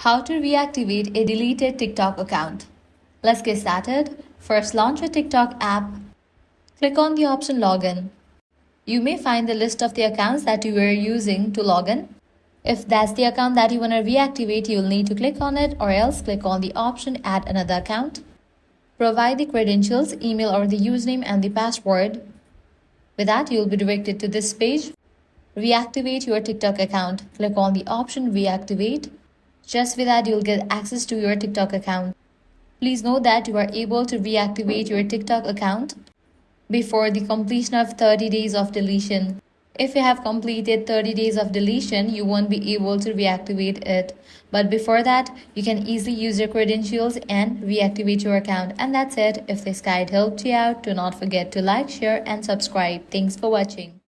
How to reactivate a deleted TikTok account. Let's get started. First, launch your TikTok app. Click on the option Login. You may find the list of the accounts that you were using to log in. If that's the account that you want to reactivate, you'll need to click on it, or else click on the option Add another account. Provide the credentials, email or the username and the password. With that, you'll be directed to this page. Reactivate your TikTok account. Click on the option Reactivate. Just with that, you'll get access to your TikTok account. Please note that you are able to reactivate your TikTok account before the completion of 30 days of deletion. If you have completed 30 days of deletion, you won't be able to reactivate it. But before that, you can easily use your credentials and reactivate your account. And that's it. If this guide helped you out, do not forget to like, share, and subscribe. Thanks for watching.